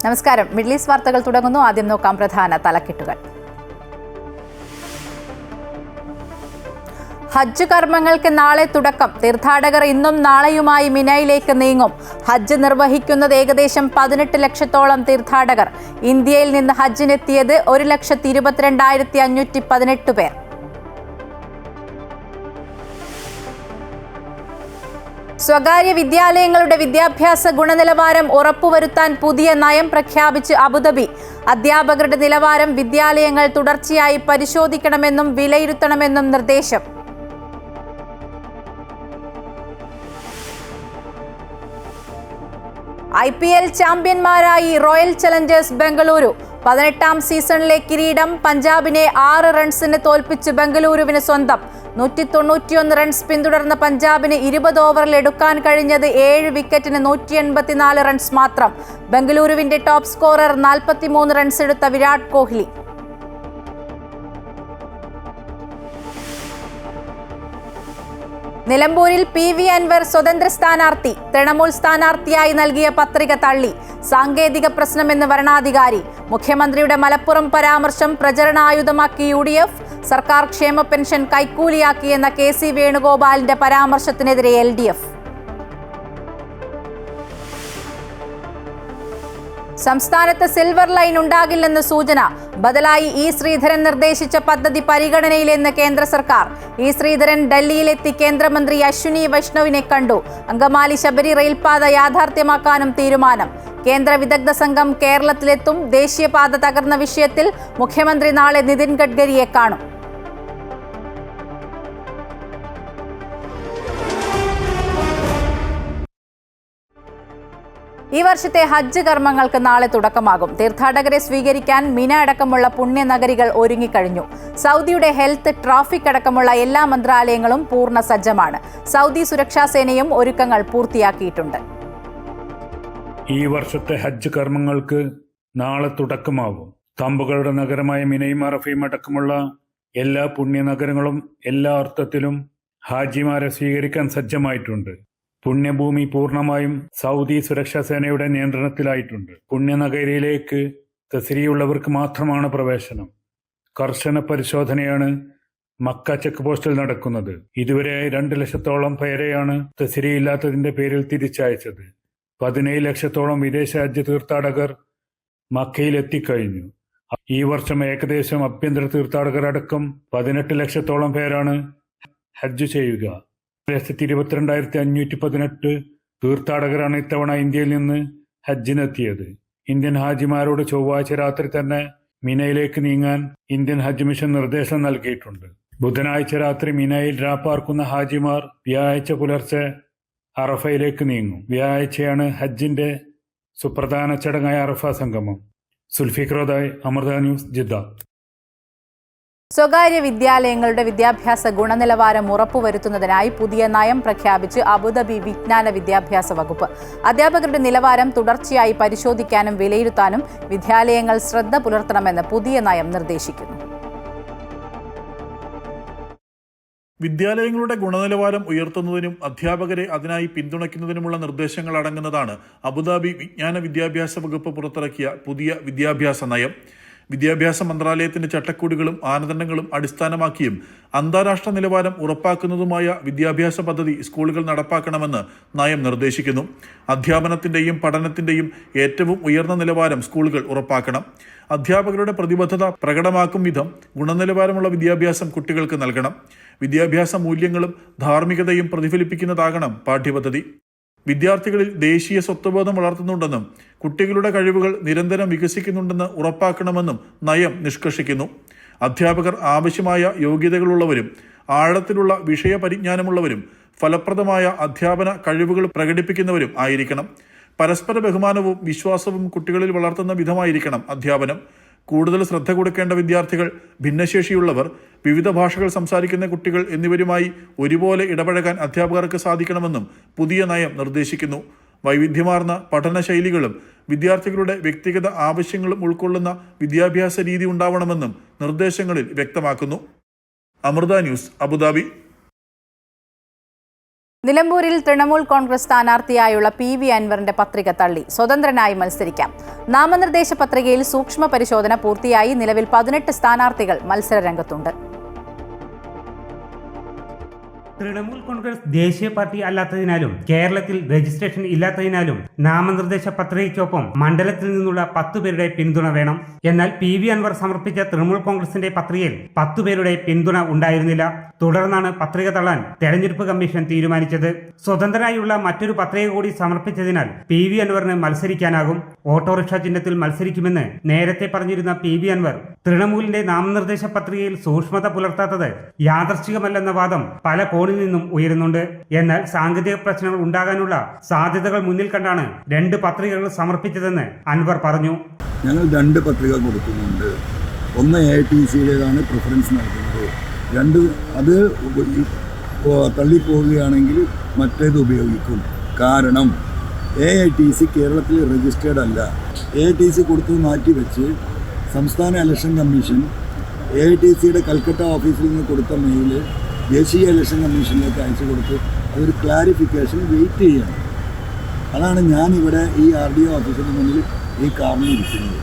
നമസ്കാരം. Middle east വാർത്തകൾ തുടങ്ങുന്നു. ആദ്യം നോക്കാം പ്രധാന തലക്കെട്ടുകൾ. ഹജ്ജ് കർമ്മങ്ങൾക്ക് നാളെ തുടക്കം. തീർത്ഥാടകർ ഇന്നും നാളെയുമായി മിനയിലേക്ക് നീങ്ങും. ഹജ്ജ് നിർവഹിക്കുന്നത് ഏകദേശം 18 ലക്ഷത്തോളം തീർത്ഥാടകർ. ഇന്ത്യയിൽ നിന്ന് ഹജ്ജിനെത്തിയത് 1,22,518 പേർ. സ്വകാര്യ വിദ്യാലയങ്ങളുടെ വിദ്യാഭ്യാസ ഗുണനിലവാരം ഉറപ്പുവരുത്താൻ പുതിയ നയം പ്രഖ്യാപിച്ച് അബുദാബി. അധ്യാപകരുടെ നിലവാരം വിദ്യാലയങ്ങൾ തുടർച്ചയായി പരിശോധിക്കണമെന്നും വിലയിരുത്തണമെന്നും നിർദ്ദേശം. IPL ചാമ്പ്യന്മാരായി റോയൽ ചലഞ്ചേഴ്സ് ബംഗളൂരു. 18ാം സീസണിലെ കിരീടം പഞ്ചാബിനെ 6 റൺസിന് തോൽപ്പിച്ച് ബംഗളൂരുവിന് സ്വന്തം. 191 റൺസ് പിന്തുടർന്ന പഞ്ചാബിന് 20 ഓവറിൽ എടുക്കാൻ കഴിഞ്ഞത് 7 വിക്കറ്റിന് 184 റൺസ് മാത്രം. ബംഗളൂരുവിന്റെ ടോപ്പ് സ്കോറർ 43 റൺസ് എടുത്ത വിരാട് കോഹ്ലി. നിലമ്പൂരിൽ PV അൻവർ സ്വതന്ത്ര സ്ഥാനാർത്ഥി. തൃണമൂൽ സ്ഥാനാർത്ഥിയായി നൽകിയ പത്രിക തള്ളി. സാങ്കേതിക പ്രശ്നമെന്ന് വരണാധികാരി. മുഖ്യമന്ത്രിയുടെ മലപ്പുറം പരാമർശം പ്രചരണായുധമാക്കി UDF. സർക്കാർ ക്ഷേമ പെൻഷൻ കൈക്കൂലിയാക്കിയെന്ന KC വേണുഗോപാലിന്റെ പരാമർശത്തിനെതിരെ LDF. സംസ്ഥാനത്ത് സിൽവർ ലൈൻ ഉണ്ടാകില്ലെന്ന് സൂചന. ബദലായി ശ്രീധരൻ നിർദ്ദേശിച്ച പദ്ധതി പരിഗണനയിലെന്ന് കേന്ദ്ര സർക്കാർ. ശ്രീധരൻ ഡൽഹിയിലെത്തി കേന്ദ്രമന്ത്രി അശ്വിനി വൈഷ്ണവിനെ കണ്ടു. അങ്കമാലി ശബരി റെയിൽപാത യാഥാർത്ഥ്യമാക്കാനും തീരുമാനം. കേന്ദ്ര വിദഗ്ധ സംഘം കേരളത്തിലെത്തും. ദേശീയപാത തകർന്ന വിഷയത്തിൽ മുഖ്യമന്ത്രി നാളെ നിതിൻ ഗഡ്കരിയെ കാണും. ഈ വർഷത്തെ ഹജ്ജ് കർമ്മങ്ങൾക്ക് നാളെ തുടക്കമാകും. തീർത്ഥാടകരെ സ്വീകരിക്കാൻ മിന അടക്കമുള്ള പുണ്യനഗരികൾ ഒരുങ്ങിക്കഴിഞ്ഞു. സൗദിയുടെ ഹെൽത്ത്, ട്രാഫിക് അടക്കമുള്ള എല്ലാ മന്ത്രാലയങ്ങളും പൂർണ്ണ സജ്ജമാണ്. സൗദി സുരക്ഷാ സേനയും ഒരുക്കങ്ങൾ പൂർത്തിയാക്കിയിട്ടുണ്ട്. ഈ വർഷത്തെ ഹജ്ജ് കർമ്മങ്ങൾക്ക് നാളെ തുടക്കമാകും. തമ്പുകളുടെ നഗരമായ മിനയും അറഫയും അടക്കമുള്ള എല്ലാ പുണ്യനഗരങ്ങളും എല്ലാ അർത്ഥത്തിലും ഹാജിമാരെ സ്വീകരിക്കാൻ സജ്ജമായിട്ടുണ്ട്. പുണ്യഭൂമി പൂർണ്ണമായും സൗദി സുരക്ഷാ സേനയുടെ നിയന്ത്രണത്തിലായിട്ടുണ്ട്. പുണ്യനഗരിയിലേക്ക് തസ്രിയുള്ളവർക്ക് മാത്രമാണ് പ്രവേശനം. കർശന പരിശോധനയാണ് മക്ക ചെക്ക് പോസ്റ്റിൽ നടക്കുന്നത്. ഇതുവരെ 2 ലക്ഷത്തോളം പേരെയാണ് തസ്രിയില്ലാത്തതിന്റെ പേരിൽ തിരിച്ചയച്ചത്. 17 ലക്ഷത്തോളം വിദേശ ഹജ്ജ് തീർത്ഥാടകർ മക്കയിൽ എത്തിക്കഴിഞ്ഞു. ഈ വർഷം ഏകദേശം ആഭ്യന്തര തീർത്ഥാടകർ അടക്കം 18 ലക്ഷത്തോളം പേരാണ് ഹജ്ജ് ചെയ്യുക. 1,22,518 തീർത്ഥാടകരാണ് ഇത്തവണ ഇന്ത്യയിൽ നിന്ന് ഹജ്ജിനെത്തിയത്. ഇന്ത്യൻ ഹാജിമാരോട് ചൊവ്വാഴ്ച രാത്രി തന്നെ മിനയിലേക്ക് നീങ്ങാൻ ഇന്ത്യൻ ഹജ്ജ് മിഷൻ നിർദ്ദേശം നൽകിയിട്ടുണ്ട്. ബുധനാഴ്ച രാത്രി മിനയിൽ രാപ്പാർക്കുന്ന ഹാജിമാർ വ്യാഴാഴ്ച പുലർച്ചെ അറഫയിലേക്ക് നീങ്ങും. വ്യാഴാഴ്ചയാണ് ഹജ്ജിന്റെ സുപ്രധാന ചടങ്ങായ അറഫ സംഗമം. സുൽഫിഖ്റോദായ്, അമൃത ന്യൂസ്, ജിദ്ദ. സ്വകാര്യ വിദ്യാലയങ്ങളുടെ വിദ്യാഭ്യാസ ഗുണനിലവാരം ഉറപ്പുവരുത്തുന്നതിനായി പുതിയ നയം പ്രഖ്യാപിച്ച് അബുദാബി വിജ്ഞാന വിദ്യാഭ്യാസ വകുപ്പ്. അധ്യാപകരുടെ നിലവാരം തുടർച്ചയായി പരിശോധിക്കാനും വിലയിരുത്താനും വിദ്യാലയങ്ങൾ ശ്രദ്ധ പുലർത്തണമെന്ന് പുതിയ നയം നിർദ്ദേശിക്കുന്നു. വിദ്യാലയങ്ങളുടെ ഗുണനിലവാരം ഉയർത്തുന്നതിനും അധ്യാപകരെ അതിനായി പിന്തുണയ്ക്കുന്നതിനുമുള്ള നിർദ്ദേശങ്ങൾ അടങ്ങുന്നതാണ് അബുദാബി വിജ്ഞാന വിദ്യാഭ്യാസ വകുപ്പ് പുറത്തിറക്കിയ പുതിയ വിദ്യാഭ്യാസ നയം. വിദ്യാഭ്യാസ മന്ത്രാലയത്തിന്റെ ചട്ടക്കൂടുകളും മാനദണ്ഡങ്ങളും അടിസ്ഥാനമാക്കിയും അന്താരാഷ്ട്ര നിലവാരം ഉറപ്പാക്കുന്നതുമായ വിദ്യാഭ്യാസ പദ്ധതി സ്കൂളുകൾ നടപ്പാക്കണമെന്ന് നയം നിർദ്ദേശിക്കുന്നു. അധ്യാപനത്തിന്റെയും പഠനത്തിന്റെയും ഏറ്റവും ഉയർന്ന നിലവാരം സ്കൂളുകൾ ഉറപ്പാക്കണം. അധ്യാപകരുടെ പ്രതിബദ്ധത പ്രകടമാക്കും വിധം ഗുണനിലവാരമുള്ള വിദ്യാഭ്യാസം കുട്ടികൾക്ക് നൽകണം. വിദ്യാഭ്യാസ മൂല്യങ്ങളും ധാർമ്മികതയും പ്രതിഫലിപ്പിക്കുന്നതാകണം പാഠ്യപദ്ധതി. വിദ്യാർത്ഥികളിൽ ദേശീയ സ്വത്വബോധം വളർത്തുന്നുണ്ടെന്നും കുട്ടികളുടെ കഴിവുകൾ നിരന്തരം വികസിക്കുന്നുണ്ടെന്ന് ഉറപ്പാക്കണമെന്നും നയം നിഷ്കർഷിക്കുന്നു. അധ്യാപകർ ആവശ്യമായ യോഗ്യതകളുള്ളവരും ആഴത്തിലുള്ള വിഷയ പരിജ്ഞാനമുള്ളവരും ഫലപ്രദമായ അധ്യാപന കഴിവുകൾ പ്രകടിപ്പിക്കുന്നവരും ആയിരിക്കണം. പരസ്പര ബഹുമാനവും വിശ്വാസവും കുട്ടികളിൽ വളർത്തുന്ന വിധമായിരിക്കണം അധ്യാപനം. കൂടുതൽ ശ്രദ്ധ കൊടുക്കേണ്ട വിദ്യാർത്ഥികൾ, ഭിന്നശേഷിയുള്ളവർ, വിവിധ ഭാഷകൾ സംസാരിക്കുന്ന കുട്ടികൾ എന്നിവരുമായി ഒരുപോലെ ഇടപഴകാൻ അധ്യാപകർക്ക് സാധിക്കണമെന്നും പുതിയ നയം നിർദ്ദേശിക്കുന്നു. വൈവിധ്യമാർന്ന പഠന ശൈലികളും വിദ്യാർത്ഥികളുടെ വ്യക്തിഗത ആവശ്യങ്ങളും ഉൾക്കൊള്ളുന്ന വിദ്യാഭ്യാസ രീതി ഉണ്ടാവണമെന്നും നിർദ്ദേശങ്ങളിൽ വ്യക്തമാക്കുന്നു. Amrita news, Abu Dhabi. നിലമ്പൂരിൽ തൃണമൂൽ കോൺഗ്രസ് സ്ഥാനാർത്ഥിയായുള്ള PV അൻവറിന്റെ പത്രിക തള്ളി. സ്വതന്ത്രനായി മത്സരിക്കാം. നാമനിർദ്ദേശ പത്രികയിൽ സൂക്ഷ്മ പരിശോധന പൂർത്തിയായി. നിലവിൽ 18 സ്ഥാനാർത്ഥികൾ മത്സരരംഗത്തുണ്ട്. തൃണമൂൽ കോൺഗ്രസ് ദേശീയ പാർട്ടി അല്ലാത്തതിനാലും കേരളത്തിൽ രജിസ്ട്രേഷൻ ഇല്ലാത്തതിനാലും നാമനിർദ്ദേശ പത്രികയ്ക്കൊപ്പം മണ്ഡലത്തിൽ നിന്നുള്ള 10 പേരുടെ പിന്തുണ വേണം. എന്നാൽ PV അൻവർ സമർപ്പിച്ച തൃണമൂൽ കോൺഗ്രസിന്റെ പത്രികയിൽ 10 പേരുടെ പിന്തുണ ഉണ്ടായിരുന്നില്ല. തുടർന്നാണ് പത്രിക തള്ളാൻ തെരഞ്ഞെടുപ്പ് കമ്മീഷൻ തീരുമാനിച്ചത്. സ്വതന്ത്രനായുള്ള മറ്റൊരു പത്രിക കൂടി സമർപ്പിച്ചതിനാൽ PV അൻവറിന് മത്സരിക്കാനാകും. ഓട്ടോറിക്ഷ ചിഹ്നത്തിൽ മത്സരിക്കുമെന്ന് നേരത്തെ പറഞ്ഞിരുന്ന PV അൻവർ തൃണമൂലിന്റെ നാമനിർദ്ദേശ പത്രികയിൽ സൂക്ഷ്മത പുലർത്താത്തത് യാദർച്ഛികമല്ലെന്ന വാദം പല കോണിൽ നിന്നും ഉയരുന്നുണ്ട്. എന്നാൽ സാങ്കേതിക പ്രശ്നങ്ങൾ ഉണ്ടാകാനുള്ള സാധ്യതകൾ മുന്നിൽ കണ്ടാണ് 2 പത്രികകൾ സമർപ്പിച്ചതെന്ന് അൻവർ പറഞ്ഞു. ഞങ്ങൾ 2 പത്രിക കൊടുക്കുന്നുണ്ട്. ഒന്ന് AITCയുടേതാണ് പ്രിഫറൻസ് നൽകുന്നത്. 2 അത് തള്ളിപ്പോവുകയാണെങ്കിൽ മറ്റേത് ഉപയോഗിക്കും. കാരണം AITC കേരളത്തിൽ രജിസ്റ്റേർഡ് അല്ല. AITC കൊടുത്തത് മാറ്റിവെച്ച് സംസ്ഥാന ഇലക്ഷൻ കമ്മീഷൻ AITCയുടെ കൽക്കട്ട ഓഫീസിൽ നിന്ന് കൊടുത്ത മെയില് ദേശീയ ഇലക്ഷൻ കമ്മീഷനിലേക്ക് അയച്ചു കൊടുത്ത് അതൊരു ക്ലാരിഫിക്കേഷൻ വെയിറ്റ് ചെയ്യണം. അതാണ് ഞാനിവിടെ ഈ RDO ഓഫീസിന് മുന്നിൽ ഈ കാറിലിരിക്കുന്നത്.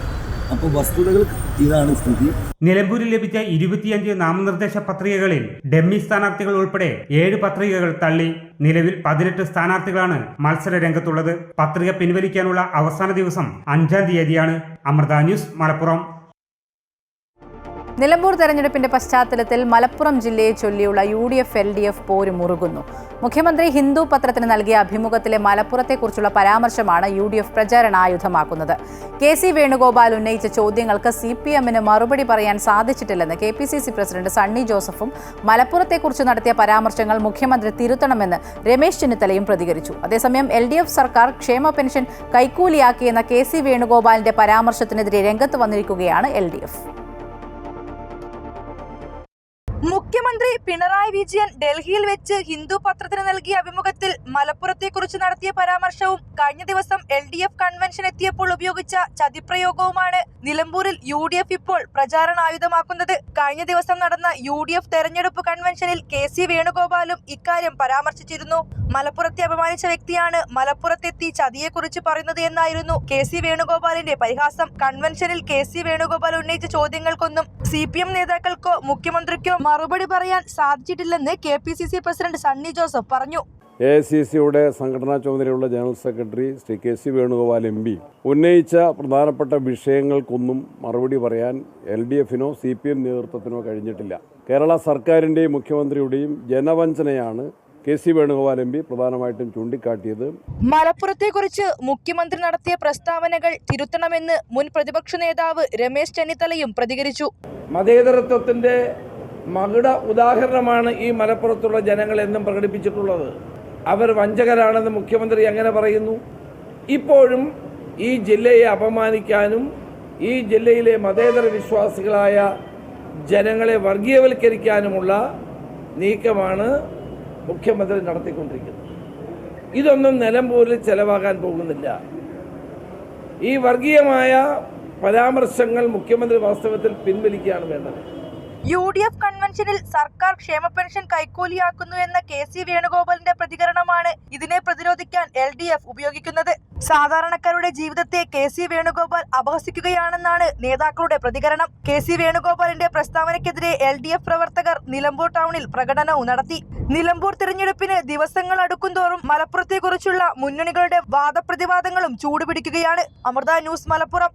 അപ്പോൾ വസ്തുതകൾ ഇതാണ് സ്ഥിതി. നിലമ്പൂരിൽ ലഭിച്ച 25 നാമനിർദ്ദേശ പത്രികകളിൽ ഡമ്മി സ്ഥാനാർത്ഥികൾ ഉൾപ്പെടെ 7 പത്രികകൾ തള്ളി. നിലവിൽ 18 സ്ഥാനാർത്ഥികളാണ് മത്സര രംഗത്തുള്ളത്. പത്രിക പിൻവലിക്കാനുള്ള അവസാന ദിവസം 5-ാം തീയതിയാണ്. അമൃത ന്യൂസ്, മലപ്പുറം. നിലമ്പൂർ തെരഞ്ഞെടുപ്പിന്റെ പശ്ചാത്തലത്തിൽ മലപ്പുറം ജില്ലയെ ചൊല്ലിയുള്ള UDF-LDF പോര് മുറുകുന്നു. മുഖ്യമന്ത്രി ഹിന്ദു പത്രത്തിന് നൽകിയ അഭിമുഖത്തിലെ മലപ്പുറത്തെക്കുറിച്ചുള്ള പരാമർശമാണ് UDF പ്രചാരണായുധമാക്കുന്നത്. KC വേണുഗോപാൽ ഉന്നയിച്ച ചോദ്യങ്ങൾക്ക് CPMന് മറുപടി പറയാൻ സാധിച്ചിട്ടില്ലെന്ന് KPCC പ്രസിഡന്റ് സണ്ണി ജോസഫും മലപ്പുറത്തെക്കുറിച്ച് നടത്തിയ പരാമർശങ്ങൾ മുഖ്യമന്ത്രി തിരുത്തണമെന്ന് രമേശ് ചെന്നിത്തലയും പ്രതികരിച്ചു. അതേസമയം LDF സർക്കാർ ക്ഷേമ പെൻഷൻ കൈക്കൂലിയാക്കിയെന്ന KC വേണുഗോപാലിന്റെ പരാമർശത്തിനെതിരെ രംഗത്ത് വന്നിരിക്കുകയാണ് LDF. മുഖ്യമന്ത്രി പിണറായി വിജയൻ ഡൽഹിയിൽ വെച്ച് ഹിന്ദു പത്രത്തിന് നൽകിയ അഭിമുഖത്തിൽ മലപ്പുറത്തെക്കുറിച്ച് നടത്തിയ പരാമർശവും കഴിഞ്ഞ ദിവസം LDF കൺവെൻഷൻ എത്തിയപ്പോൾ ഉപയോഗിച്ച ചതിപ്രയോഗവുമാണ് നിലമ്പൂരിൽ UDF ഇപ്പോൾ പ്രചാരണായുധമാക്കുന്നത്. കഴിഞ്ഞ ദിവസം നടന്ന UDF തെരഞ്ഞെടുപ്പ് കൺവെൻഷനിൽ KC വേണുഗോപാലും ഇക്കാര്യം പരാമർശിച്ചിരുന്നു. മലപ്പുറത്തെ അപമാനിച്ച വ്യക്തിയാണ് മലപ്പുറത്തെത്തി ചതിയെക്കുറിച്ച് പറയുന്നത് എന്നായിരുന്നു KC വേണുഗോപാലിന്റെ പരിഹാസം. കൺവെൻഷനിൽ KC വേണുഗോപാൽ ഉന്നയിച്ച ചോദ്യങ്ങൾക്കൊന്നും CPM നേതാക്കൾക്കോ മുഖ്യമന്ത്രിക്കോ മറുപടി പറയാൻ സാധിച്ചിട്ടില്ലെന്ന് KPCC പ്രസിഡന്റ് സണ്ണി ജോസഫ് പറഞ്ഞു. AICCയുടെ സംഘടനാ ചുമതലയുള്ള general secretary Shri KC Venugopal MP ഉന്നയിച്ച പ്രധാനപ്പെട്ട വിഷയങ്ങൾക്കൊന്നും മറുപടി പറയാൻ LDFനോ CPM നേതൃത്വത്തിനോ കഴിഞ്ഞിട്ടില്ല. കേരള സർക്കാരിൻ്റെയും മുഖ്യമന്ത്രിയുടെയും ജനവഞ്ചനയാണ് KC വേണുഗോപാൽ MP പ്രധാനമായിട്ടും ചൂണ്ടിക്കാട്ടിയത്. മലപ്പുറത്തെക്കുറിച്ച് മുഖ്യമന്ത്രി നടത്തിയ പ്രസ്താവനകൾ തിരുത്തണമെന്ന് മുൻ പ്രതിപക്ഷ നേതാവ് രമേശ് ചെന്നിത്തലയും പ്രതികരിച്ചു. മതേതരത്വത്തിൻ്റെ മകുട ഉദാഹരണമാണ് ഈ മലപ്പുറത്തുള്ള ജനങ്ങൾ എന്നും പ്രകടിപ്പിച്ചിട്ടുള്ളത്. അവർ വഞ്ചകരാണെന്ന് മുഖ്യമന്ത്രി എങ്ങനെ പറയുന്നു? ഇപ്പോഴും ഈ ജില്ലയെ അപമാനിക്കാനും ഈ ജില്ലയിലെ മതേതര വിശ്വാസികളായ ജനങ്ങളെ വർഗീയവൽക്കരിക്കാനുമുള്ള നീക്കമാണ് മുഖ്യമന്ത്രി നടത്തിക്കൊണ്ടിരിക്കുന്നത്. ഇതൊന്നും നിലമ്പൂരിൽ ചെലവാകാൻ പോകുന്നില്ല. ഈ വർഗീയമായ പരാമർശങ്ങൾ മുഖ്യമന്ത്രി വാസ്തവത്തിൽ പിൻവലിക്കുകയാണ് വേണ്ടത്. UDF കൺവെൻഷനിൽ സർക്കാർ ക്ഷേമ പെൻഷൻ കൈക്കൂലിയാക്കുന്നു എന്ന KC വേണുഗോപാലിന്റെ പ്രതികരണമാണ് ഇതിനെ പ്രതിരോധിക്കാൻ LDF ഉപയോഗിക്കുന്നത്. സാധാരണക്കാരുടെ ജീവിതത്തെ KC വേണുഗോപാൽ അപഹസിക്കുകയാണെന്നാണ് നേതാക്കളുടെ പ്രതികരണം. KC വേണുഗോപാലിന്റെ പ്രസ്താവനയ്ക്കെതിരെ LDF പ്രവർത്തകർ നിലമ്പൂർ ടൗണിൽ പ്രകടനവും നടത്തി. നിലമ്പൂർ തിരഞ്ഞെടുപ്പിന് ദിവസങ്ങൾ അടുക്കുംതോറും മലപ്പുറത്തെക്കുറിച്ചുള്ള മുന്നണികളുടെ വാദപ്രതിവാദങ്ങളും ചൂടുപിടിക്കുകയാണ്. അമൃത ന്യൂസ്, മലപ്പുറം.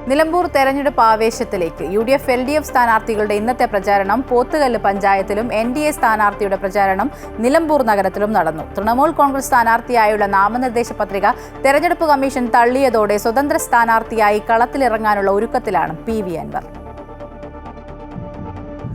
നിലമ്പൂർ തെരഞ്ഞെടുപ്പ് ആവേശത്തിലേക്ക്. UDF-LDF സ്ഥാനാർത്ഥികളുടെ ഇന്നത്തെ പ്രചാരണം പോത്തുകല്ല് പഞ്ചായത്തിലും NDA സ്ഥാനാർത്ഥിയുടെ പ്രചാരണം നിലമ്പൂർ നഗരത്തിലും നടന്നു. തൃണമൂൽ കോൺഗ്രസ് സ്ഥാനാർത്ഥിയായുള്ള നാമനിർദ്ദേശ പത്രിക തെരഞ്ഞെടുപ്പ് കമ്മീഷൻ തള്ളിയതോടെ സ്വതന്ത്ര സ്ഥാനാർത്ഥിയായി കളത്തിലിറങ്ങാനുള്ള ഒരുക്കത്തിലാണ് PV അൻവർ.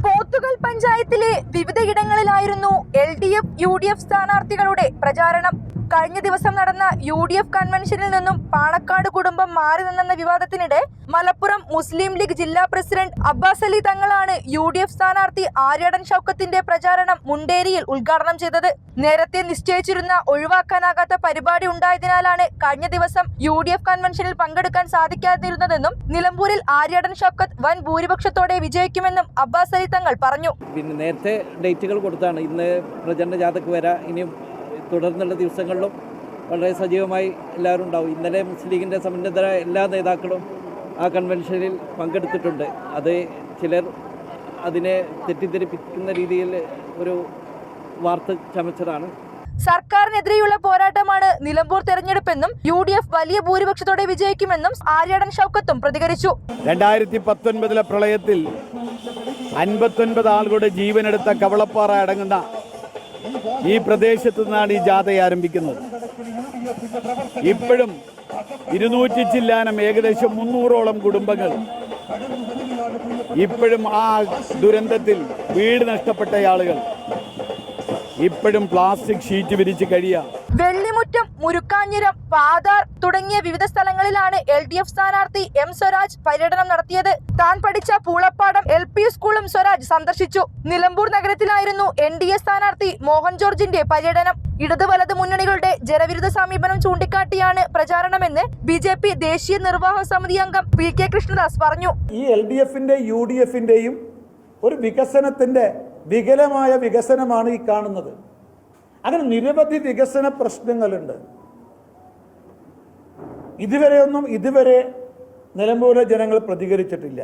പോത്തുകൽ പഞ്ചായത്തിലെ വിവിധയിടങ്ങളിലായിരുന്നു LDF UDF സ്ഥാനാർത്ഥികളുടെ പ്രചാരണം. കഴിഞ്ഞ ദിവസം നടന്ന UDF കൺവെൻഷനിൽ നിന്നും പാണക്കാട് കുടുംബം മാറി നിന്നെന്ന വിവാദത്തിനിടെ മലപ്പുറം മുസ്ലിം ലീഗ് ജില്ലാ പ്രസിഡന്റ് അബ്ബാസ് അലി തങ്ങളാണ് UDF സ്ഥാനാർത്ഥി ആര്യാടൻ ഷൗക്കത്തിന്റെ പ്രചാരണം മുണ്ടേരിയിൽ ഉദ്ഘാടനം ചെയ്തത്. നേരത്തെ നിശ്ചയിച്ചിരുന്ന ഒഴിവാക്കാനാകാത്ത പരിപാടി ഉണ്ടായതിനാലാണ് കഴിഞ്ഞ ദിവസം UDF കൺവെൻഷനിൽ പങ്കെടുക്കാൻ സാധിക്കാതിരുന്നതെന്നും നിലമ്പൂരിൽ ആര്യാടൻ ഷൗക്കത്ത് വൻ ഭൂരിപക്ഷത്തോടെ വിജയിക്കുമെന്നും അബ്ബാസ് അലി തങ്ങൾ പറഞ്ഞു. പിന്നെ നേരത്തെ ഡേറ്റുകൾ കൊടുത്താണ്. ഇന്ന് പ്രചരണ ജാഥക്ക് വരാം. ഇനിയും തുടർന്നുള്ള ദിവസങ്ങളിലും വളരെ സജീവമായി എല്ലാവരും ഉണ്ടാവും. ഇന്നലെ മുസ്ലിം ലീഗിൻ്റെ സമുന്നതരായ എല്ലാ നേതാക്കളും ആ കൺവെൻഷനിൽ പങ്കെടുത്തിട്ടുണ്ട്. അത് ചിലർ അതിനെ തെറ്റിദ്ധരിപ്പിക്കുന്ന രീതിയിൽ ഒരു വാർത്ത ചമച്ചതാണ്. സർക്കാരിനെതിരെയുള്ള പോരാട്ടമാണ് നിലമ്പൂർ തെരഞ്ഞെടുപ്പെന്നും UDF വലിയ ഭൂരിപക്ഷത്തോടെ വിജയിക്കുമെന്നും ആര്യാടൻ ഷൗക്കത്തും പ്രതികരിച്ചു. 2019 പ്രളയത്തിൽ 59 ആളുകളുടെ ജീവനെടുത്ത കവളപ്പാറ അടങ്ങുന്ന ഈ പ്രദേശത്തു നിന്നാണ് ഈ ജാഥ ആരംഭിക്കുന്നത്. ഇപ്പോഴും 200 ചില്ലാനം ഏകദേശം 300ഓളം കുടുംബങ്ങൾ ഇപ്പോഴും ആ ദുരന്തത്തിൽ വീട് നഷ്ടപ്പെട്ട ആളുകൾ ഇപ്പോഴും പ്ലാസ്റ്റിക് ഷീറ്റ് വിരിച്ച് കഴിയാം. വെള്ളിമുറ്റം, മുരുക്കാഞ്ഞിരം, പാതാർ തുടങ്ങിയ വിവിധ സ്ഥലങ്ങളിലാണ് LDF സ്ഥാനാർത്ഥി M സ്വരാജ് പര്യടനം നടത്തിയത്. താൻ പഠിച്ച പൂളപ്പാടം LP സ്കൂളും സ്വരാജ് സന്ദർശിച്ചു. നിലമ്പൂർ നഗരത്തിലായിരുന്നു NDA സ്ഥാനാർത്ഥി മോഹൻ ജോർജിന്റെ പര്യടനം. ഇടത് വലത് മുന്നണികളുടെ ജനവിരുദ്ധ സമീപനം ചൂണ്ടിക്കാട്ടിയാണ് പ്രചാരണമെന്ന് BJP ദേശീയ നിർവാഹക സമിതി അംഗം PK കൃഷ്ണദാസ് പറഞ്ഞു. ഈ LDFന്റെയും UDFന്റെയും ഒരു വികസനത്തിന്റെ വികലമായ വികസനമാണ് ഈ കാണുന്നത്. അങ്ങനെ നിരവധി വികസന പ്രശ്നങ്ങളുണ്ട്. ഇതുവരെ നിലമ്പൂരിലെ ജനങ്ങൾ പ്രതികരിച്ചിട്ടില്ല.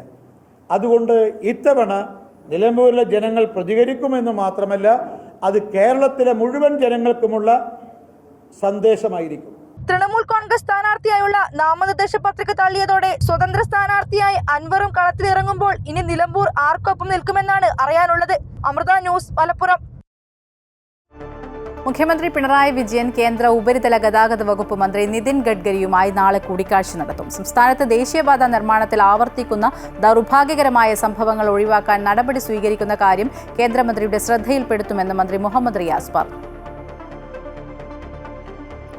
അതുകൊണ്ട് ഇത്തവണ നിലമ്പൂരിലെ ജനങ്ങൾ പ്രതികരിക്കുമെന്ന് മാത്രമല്ല, അത് കേരളത്തിലെ മുഴുവൻ ജനങ്ങൾക്കുമുള്ള സന്ദേശമായിരിക്കും. തൃണമൂൽ കോൺഗ്രസ് സ്ഥാനാർത്ഥിയായുള്ള നാമനിർദ്ദേശ പത്രിക തള്ളിയതോടെ സ്വതന്ത്ര സ്ഥാനാർത്ഥിയായി അൻവറും കളത്തിലിറങ്ങുമ്പോൾ ഇനി നിലമ്പൂർ ആർക്കൊപ്പം നിൽക്കുമെന്നാണ് അറിയാനുള്ളത്. അമൃത ന്യൂസ്, മലപ്പുറം. മുഖ്യമന്ത്രി പിണറായി വിജയൻ കേന്ദ്ര ഉപരിതല ഗതാഗത വകുപ്പ് മന്ത്രി നിതിൻ ഗഡ്കരിയുമായി നാളെ കൂടിക്കാഴ്ച നടത്തും. സംസ്ഥാനത്ത് ദേശീയപാത നിർമ്മാണത്തിൽ ആവർത്തിക്കുന്ന ദൗർഭാഗ്യകരമായ സംഭവങ്ങൾ ഒഴിവാക്കാൻ നടപടി സ്വീകരിക്കുന്ന കാര്യം കേന്ദ്രമന്ത്രിയുടെ ശ്രദ്ധയിൽപ്പെടുത്തുമെന്ന് മന്ത്രി മുഹമ്മദ് റിയാസ് പറഞ്ഞു.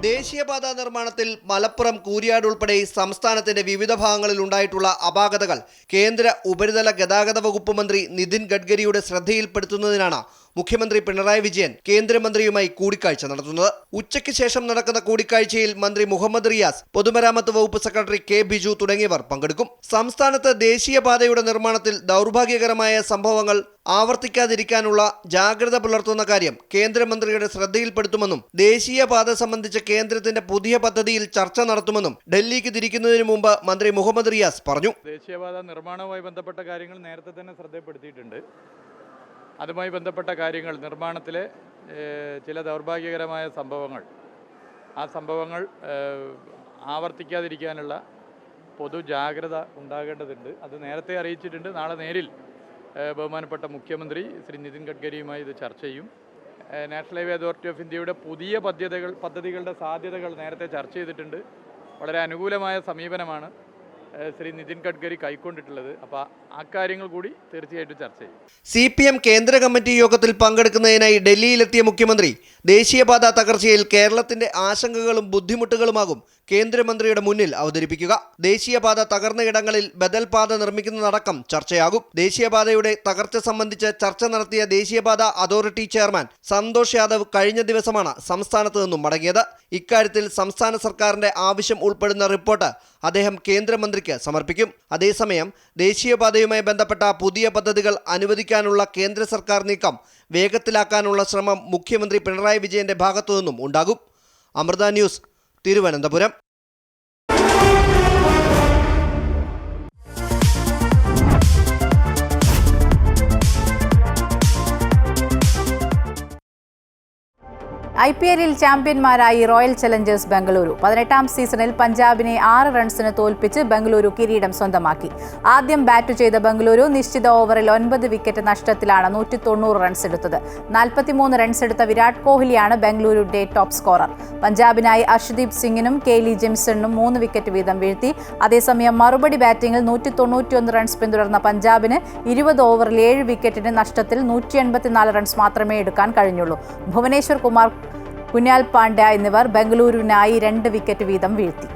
ദേശീയപാത നിർമ്മാണത്തിൽ മലപ്പുറം, കൂരിയാട് ഉൾപ്പെടെ സംസ്ഥാനത്തിന്റെ വിവിധ ഭാഗങ്ങളിൽ ഉണ്ടായിട്ടുള്ള അപാകതകൾ കേന്ദ്ര ഉപരിതല ഗതാഗത വകുപ്പ് മന്ത്രി നിതിൻ ഗഡ്കരിയുടെ ശ്രദ്ധയിൽപ്പെടുത്തുന്നതിനാണ് മുഖ്യമന്ത്രി പിണറായി വിജയൻ കേന്ദ്രമന്ത്രിയുമായി കൂടിക്കാഴ്ച നടത്തുന്നത്. ഉച്ചയ്ക്ക് ശേഷം നടക്കുന്ന കൂടിക്കാഴ്ചയിൽ മന്ത്രി മുഹമ്മദ് റിയാസ്, പൊതുമരാമത്ത് വകുപ്പ് സെക്രട്ടറി K ബിജു തുടങ്ങിയവർ പങ്കെടുക്കും. സംസ്ഥാനത്ത് ദേശീയപാതയുടെ നിർമ്മാണത്തിൽ ദൗർഭാഗ്യകരമായ സംഭവങ്ങൾ ആവർത്തിക്കാതിരിക്കാനുള്ള ജാഗ്രത പുലർത്തുന്ന കാര്യം കേന്ദ്രമന്ത്രിയുടെ ശ്രദ്ധയിൽപ്പെടുത്തുമെന്നും ദേശീയപാത സംബന്ധിച്ച കേന്ദ്രത്തിന്റെ പുതിയ പദ്ധതിയിൽ ചർച്ച നടത്തുമെന്നും ഡൽഹിക്ക് തിരിക്കുന്നതിന് മുമ്പ് മന്ത്രി മുഹമ്മദ് റിയാസ് പറഞ്ഞു. ദേശീയപാത നിർമ്മാണവുമായി ബന്ധപ്പെട്ട കാര്യങ്ങൾ നേരത്തെ തന്നെ ശ്രദ്ധപ്പെടുത്തിയിട്ടുണ്ട്. അതുമായി ബന്ധപ്പെട്ട കാര്യങ്ങൾ, നിർമ്മാണത്തിലെ ചില ദൗർഭാഗ്യകരമായ സംഭവങ്ങൾ, ആ സംഭവങ്ങൾ ആവർത്തിക്കാതിരിക്കാനുള്ള പൊതു ജാഗ്രത ഉണ്ടാകേണ്ടതുണ്ട്. അത് നേരത്തെ അറിയിച്ചിട്ടുണ്ട്. നാളെ നേരിൽ ബഹുമാനപ്പെട്ട മുഖ്യമന്ത്രി ശ്രീ നിതിൻ ഗഡ്കരിയുമായി ഇത് ചർച്ച ചെയ്യും. നാഷണൽ ഹൈവേ അതോറിറ്റി ഓഫ് ഇന്ത്യയുടെ പുതിയ പദ്ധതികളുടെ സാധ്യതകൾ നേരത്തെ ചർച്ച ചെയ്തിട്ടുണ്ട്. വളരെ അനുകൂലമായ സമീപനമാണ് ശ്രീ നിതിൻ ഗഡ്കരി കൈക്കൊണ്ടിട്ടുള്ളത്. അപ്പോൾ ആ കാര്യങ്ങൾ കൂടി തീർച്ചയായിട്ടും ചർച്ച ചെയ്യും. CPM കേന്ദ്ര കമ്മിറ്റി യോഗത്തിൽ പങ്കെടുക്കുന്നതിനായി ഡൽഹിയിലെത്തിയ മുഖ്യമന്ത്രി ദേശീയപാത തകർച്ചയിൽ കേരളത്തിന്റെ ആശങ്കകളും ബുദ്ധിമുട്ടുകളുമാകും കേന്ദ്രമന്ത്രിയുടെ മുന്നിൽ അവതരിപ്പിക്കുക. ദേശീയപാത തകർന്ന ഇടങ്ങളിൽ ബദൽ പാത നിർമ്മിക്കുന്നതടക്കം ചർച്ചയാകും. ദേശീയപാതയുടെ തകർച്ച സംബന്ധിച്ച് ചർച്ച നടത്തിയ ദേശീയപാത അതോറിറ്റി ചെയർമാൻ സന്തോഷ് യാദവ് കഴിഞ്ഞ ദിവസമാണ് സംസ്ഥാനത്ത് നിന്നും മടങ്ങിയത്. ഇക്കാര്യത്തിൽ സംസ്ഥാന സർക്കാരിന്റെ ആവശ്യം ഉൾപ്പെടുന്ന റിപ്പോർട്ട് അദ്ദേഹം കേന്ദ്രമന്ത്രിക്ക് സമർപ്പിക്കും. അതേസമയം ദേശീയപാതയുമായി ബന്ധപ്പെട്ട പുതിയ പദ്ധതികൾ അനുവദിക്കാനുള്ള കേന്ദ്ര സർക്കാർ നീക്കം വേഗത്തിലാക്കാനുള്ള ശ്രമം മുഖ്യമന്ത്രി പിണറായി വിജയന്റെ ഭാഗത്തുനിന്നും ഉണ്ടാകും. അമൃത ന്യൂസ്, തിരുവനന്തപുരം. IPL ചാമ്പ്യന്മാരായി റോയൽ ചലഞ്ചേഴ്സ് ബംഗളൂരു. 18ാം സീസണിൽ പഞ്ചാബിനെ 6 റൺസിന് തോൽപ്പിച്ച് ബംഗളൂരു കിരീടം സ്വന്തമാക്കി. ആദ്യം ബാറ്റ് ചെയ്ത ബംഗളൂരു നിശ്ചിത ഓവറിൽ 9 വിക്കറ്റ് നഷ്ടത്തിലാണ് 190 റൺസ് എടുത്തത്. 43 റൺസ് എടുത്ത വിരാട് കോഹ്ലിയാണ് ബംഗളൂരുവിന്റെ ടോപ്പ് സ്കോറർ. പഞ്ചാബിനായി അർഷ്ദീപ് സിംഗിനും കെയ്ലി ജെംസണിനും 3 വിക്കറ്റ് വീതം വീഴ്ത്തി. അതേസമയം മറുപടി ബാറ്റിംഗിൽ 191 റൺസ് പിന്തുടർന്ന പഞ്ചാബിന് 20 ഓവറിൽ 7 വിക്കറ്റിന് നഷ്ടത്തിൽ 184 റൺസ് മാത്രമേ എടുക്കാൻ കഴിഞ്ഞുള്ളൂ. ഭുവനേശ്വർ കുമാർ കുനാൽ പാണ്ഡ്യ എന്നിവർ ബംഗളൂരുവിനായി 2 വിക്കറ്റ് വീതം വീഴ്ത്തി.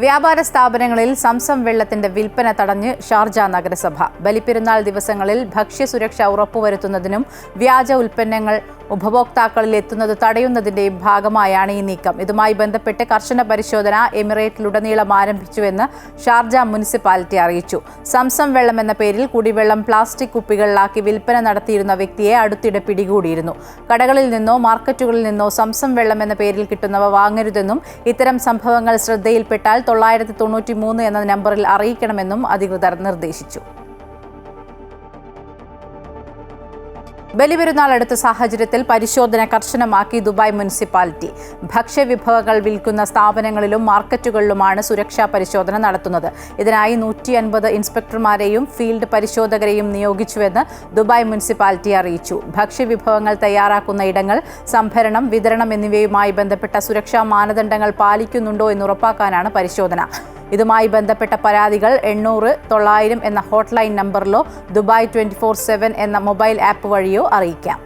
വ്യാപാര സ്ഥാപനങ്ങളിൽ സംസം വെള്ളത്തിന്റെ വിൽപ്പന തടഞ്ഞ് ഷാർജ നഗരസഭ. ബലിപ്പെരുന്നാൾ ദിവസങ്ങളിൽ ഭക്ഷ്യസുരക്ഷ ഉറപ്പുവരുത്തുന്നതിനും വ്യാജ ഉൽപ്പന്നങ്ങൾ ഉപഭോക്താക്കളിൽ എത്തുന്നത് തടയുന്നതിന്റെയും ഭാഗമായാണ് ഈ നീക്കം. ഇതുമായി ബന്ധപ്പെട്ട് കർശന പരിശോധന എമിറേറ്റിലുടനീളം ആരംഭിച്ചുവെന്ന് ഷാർജ മുനിസിപ്പാലിറ്റി അറിയിച്ചു. സംസം വെള്ളം എന്ന പേരിൽ കുടിവെള്ളം പ്ലാസ്റ്റിക് കുപ്പികളിലാക്കി വിൽപ്പന നടത്തിയിരുന്ന വ്യക്തിയെ അടുത്തിടെ പിടികൂടിയിരുന്നു. കടകളിൽ നിന്നോ മാർക്കറ്റുകളിൽ നിന്നോ സംസം വെള്ളം എന്ന പേരിൽ കിട്ടുന്നവ വാങ്ങരുതെന്നും ഇത്തരം സംഭവങ്ങൾ ശ്രദ്ധയിൽപ്പെട്ടാൽ 993 എന്ന നമ്പറിൽ അറിയിക്കണമെന്നും അധികൃതർ നിർദ്ദേശിച്ചു. ബലിപെരുന്നാൾ അടുത്ത സാഹചര്യത്തിൽ പരിശോധന കർശനമാക്കി ദുബായ് മുനിസിപ്പാലിറ്റി. ഭക്ഷ്യവിഭവങ്ങൾ വിൽക്കുന്ന സ്ഥാപനങ്ങളിലും മാർക്കറ്റുകളിലുമാണ് സുരക്ഷാ പരിശോധന നടത്തുന്നത്. ഇതിനായി 150 ഇൻസ്പെക്ടർമാരെയും ഫീൽഡ് പരിശോധകരെയും നിയോഗിച്ചുവെന്ന് ദുബായ് മുനിസിപ്പാലിറ്റി അറിയിച്ചു. ഭക്ഷ്യവിഭവങ്ങൾ തയ്യാറാക്കുന്ന ഇടങ്ങൾ, സംഭരണം, വിതരണം എന്നിവയുമായി ബന്ധപ്പെട്ട സുരക്ഷാ മാനദണ്ഡങ്ങൾ പാലിക്കുന്നുണ്ടോ എന്ന് ഉറപ്പാക്കാനാണ് പരിശോധന. ഇതുമായി ബന്ധപ്പെട്ട പരാതികൾ 800-900 എന്ന ഹോട്ട്ലൈൻ നമ്പറിലോ ദുബായ് 24/7 എന്ന മൊബൈൽ ആപ്പ് വഴിയോ അറിയിക്കാം.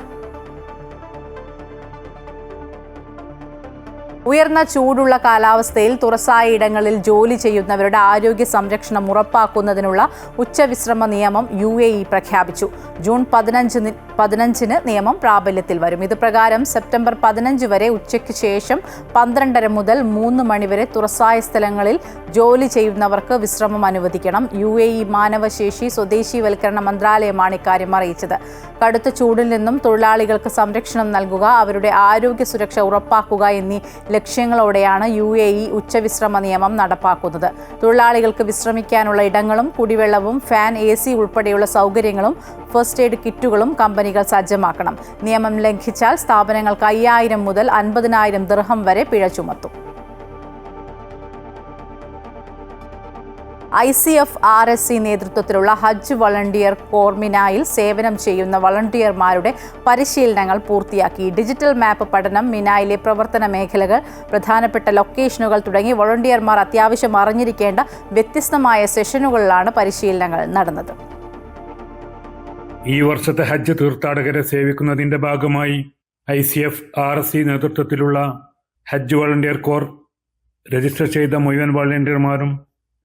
ഉയർന്ന ചൂടുള്ള കാലാവസ്ഥയിൽ തുറസായ ഇടങ്ങളിൽ ജോലി ചെയ്യുന്നവരുടെ ആരോഗ്യ സംരക്ഷണം ഉറപ്പാക്കുന്നതിനുള്ള ഉച്ചവിശ്രമ നിയമം UAE പ്രഖ്യാപിച്ചു. ജൂൺ 15-ന് നിയമം പ്രാബല്യത്തിൽ വരും. ഇത് പ്രകാരം സെപ്റ്റംബർ 15 വരെ ഉച്ചയ്ക്ക് ശേഷം 12:30 മുതൽ 3 മണിവരെ തുറസായ സ്ഥലങ്ങളിൽ ജോലി ചെയ്യുന്നവർക്ക് വിശ്രമം അനുവദിക്കണം. UAE മാനവശേഷി സ്വദേശീവൽക്കരണ മന്ത്രാലയമാണ് ഇക്കാര്യം അറിയിച്ചത്. കടുത്ത ചൂടിൽ നിന്നും തൊഴിലാളികൾക്ക് സംരക്ഷണം നൽകുക, അവരുടെ ആരോഗ്യ സുരക്ഷ ഉറപ്പാക്കുക എന്നീ ലക്ഷ്യങ്ങളോടെയാണ് UAE ഉച്ചവിശ്രമ നിയമം നടപ്പാക്കുന്നത്. തൊഴിലാളികൾക്ക് വിശ്രമിക്കാനുള്ള ഇടങ്ങളും കുടിവെള്ളവും ഫാൻ, AC ഉൾപ്പെടെയുള്ള സൗകര്യങ്ങളും ഫസ്റ്റ് എയ്ഡ് കിറ്റുകളും കമ്പനികൾ സജ്ജമാക്കണം. നിയമം ലംഘിച്ചാൽ സ്ഥാപനങ്ങൾക്ക് 5000 മുതൽ 50,000 ദിർഹം വരെ പിഴ ചുമത്തും. ICF RSC നേതൃത്വത്തിലുള്ള ഹജ്ജ് വളണ്ടിയർ കോർ മിനായിൽ സേവനം ചെയ്യുന്ന വളണ്ടിയർമാരുടെ പരിശീലനങ്ങൾ പൂർത്തിയാക്കി. ഡിജിറ്റൽ മാപ്പ് പഠനം, മിനായിലെ പ്രവർത്തന മേഖലകൾ, പ്രധാനപ്പെട്ട ലൊക്കേഷനുകൾ തുടങ്ങി വളണ്ടിയർമാർ അത്യാവശ്യം അറിഞ്ഞിരിക്കേണ്ട വ്യത്യസ്തമായ സെഷനുകളിലാണ് പരിശീലനങ്ങൾ നടന്നത്. ഈ വർഷത്തെ ഹജ്ജ് തീർത്ഥാടകരെ സേവിക്കുന്നതിന്റെ ഭാഗമായി ICF RSC നേതൃത്വത്തിലുള്ള ഹജ്ജ് വളണ്ടിയർ കോർ രജിസ്റ്റർ ചെയ്ത മുഴുവൻ വളണ്ടിയർമാരും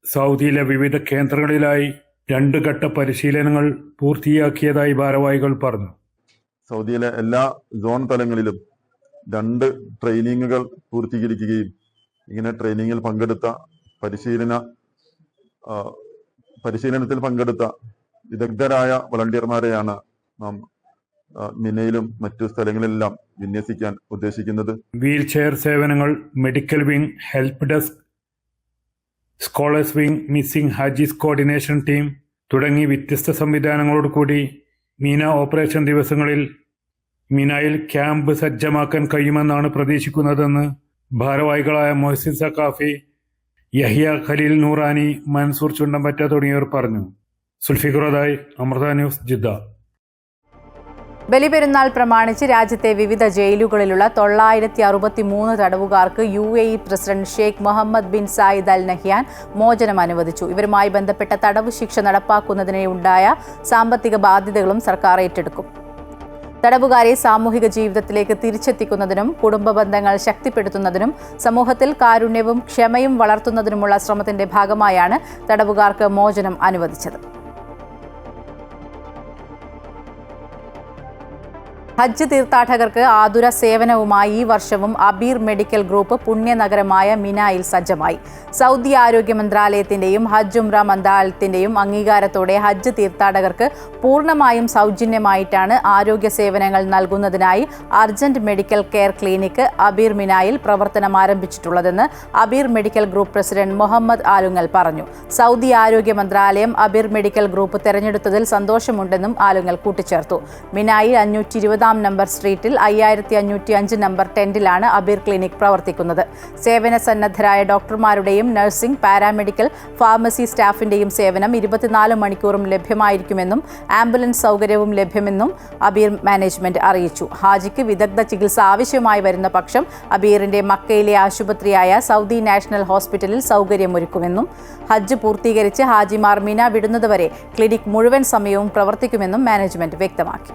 സൗദിയിലെ വിവിധ കേന്ദ്രങ്ങളിലായി 2 ഘട്ട പരിശീലനങ്ങൾ പൂർത്തിയാക്കിയതായി ഭാരവാഹികൾ പറഞ്ഞു. സൗദിയിലെ എല്ലാ സോൺ തലങ്ങളിലും 2 ട്രെയിനിങ്ങുകൾ പൂർത്തീകരിക്കുകയും ഇങ്ങനെ ട്രെയിനിങ്ങിൽ പങ്കെടുത്ത പരിശീലനത്തിൽ പങ്കെടുത്ത വിദഗ്ധരായ വളണ്ടിയർമാരെയാണ് നാം മിനയിലും മറ്റു സ്ഥലങ്ങളിലെല്ലാം വിന്യസിക്കാൻ ഉദ്ദേശിക്കുന്നത്. വീൽ ചെയർ സേവനങ്ങൾ, medical wing, help desk, scholars wing, missing Haji's coordination team തുടങ്ങി വ്യത്യസ്ത സംവിധാനങ്ങളോട് കൂടി മീന ഓപ്പറേഷൻ ദിവസങ്ങളിൽ മിനായിൽ ക്യാമ്പ് സജ്ജമാക്കാൻ കഴിയുമെന്നാണ് പ്രതീക്ഷിക്കുന്നതെന്ന് ഭാരവാഹികളായ മൊഹസിൻ സഖാഫി, യഹിയ ഖലീൽ നൂറാനി, മൻസൂർ ചുണ്ടമ്പറ്റ തുടങ്ങിയവർ പറഞ്ഞു. സുൽഫിഖുറദായ്, അമൃത ന്യൂസ്, ജിദ്ദ. ബലിപെരുന്നാൾ പ്രമാണിച്ച് രാജ്യത്തെ വിവിധ ജയിലുകളിലുള്ള 963 തടവുകാർക്ക് UAE president Sheikh Mohamed bin Zayed Al Nahyan മോചനം അനുവദിച്ചു. ഇവരുമായി ബന്ധപ്പെട്ട തടവ് ശിക്ഷ നടപ്പാക്കുന്നതിനുണ്ടായ സാമ്പത്തിക ബാധ്യതകളും സർക്കാർ ഏറ്റെടുക്കും. തടവുകാരെ സാമൂഹിക ജീവിതത്തിലേക്ക് തിരിച്ചെത്തിക്കുന്നതിനും കുടുംബ ബന്ധങ്ങൾ ശക്തിപ്പെടുത്തുന്നതിനും സമൂഹത്തിൽ കാരുണ്യവും ക്ഷമയും വളർത്തുന്നതിനുമുള്ള ശ്രമത്തിന്റെ ഭാഗമായാണ് തടവുകാർക്ക് മോചനം അനുവദിച്ചത്. ഹജ്ജ് തീർത്ഥാടകർക്ക് ആതുര സേവനവുമായി ഈ വർഷവും അബീർ മെഡിക്കൽ ഗ്രൂപ്പ് പുണ്യനഗരമായ മിനായിൽ സജ്ജമായി. സൗദി ആരോഗ്യ മന്ത്രാലയത്തിന്റെയും ഹജ്ജ് ഉംറ മന്ത്രാലയത്തിന്റെയും അംഗീകാരത്തോടെ ഹജ്ജ് തീർത്ഥാടകർക്ക് പൂർണ്ണമായും സൗജന്യമായിട്ടാണ് ആരോഗ്യ സേവനങ്ങൾ നൽകുന്നതിനായി urgent medical care clinic Abeer മിനായിൽ പ്രവർത്തനം ആരംഭിച്ചിട്ടുള്ളതെന്ന് Abeer medical group president Muhammad Alungal പറഞ്ഞു. സൗദി ആരോഗ്യ മന്ത്രാലയം അബീർ മെഡിക്കൽ ഗ്രൂപ്പ് തെരഞ്ഞെടുത്തതിൽ സന്തോഷമുണ്ടെന്നും ആലുങ്ങൽ കൂട്ടിച്ചേർത്തു. മിനായിൽ 520 നമ്പർ സ്ട്രീറ്റിൽ 5505 നമ്പർ ടെന്റിലാണ് അബീർ ക്ലിനിക് പ്രവർത്തിക്കുന്നത്. സേവന സന്നദ്ധരായ ഡോക്ടർമാരുടെയും നഴ്സിംഗ്, പാരാമെഡിക്കൽ, ഫാർമസി സ്റ്റാഫിന്റെയും സേവനം 24 മണിക്കൂറും ലഭ്യമായിരിക്കുമെന്നും ആംബുലൻസ് സൗകര്യവും ലഭ്യമെന്നും അബീർ മാനേജ്മെന്റ് അറിയിച്ചു. ഹാജിക്ക് വിദഗ്ധ ചികിത്സ ആവശ്യമായി വരുന്ന പക്ഷം അബീറിന്റെ മക്കയിലെ ആശുപത്രിയായ സൗദി നാഷണൽ ഹോസ്പിറ്റലിൽ സൗകര്യമൊരുക്കുമെന്നും ഹജ്ജ് പൂർത്തീകരിച്ച് ഹാജിമാർ മിന വിടുന്നതുവരെ ക്ലിനിക് മുഴുവൻ സമയവും പ്രവർത്തിക്കുമെന്നും മാനേജ്മെന്റ് വ്യക്തമാക്കി.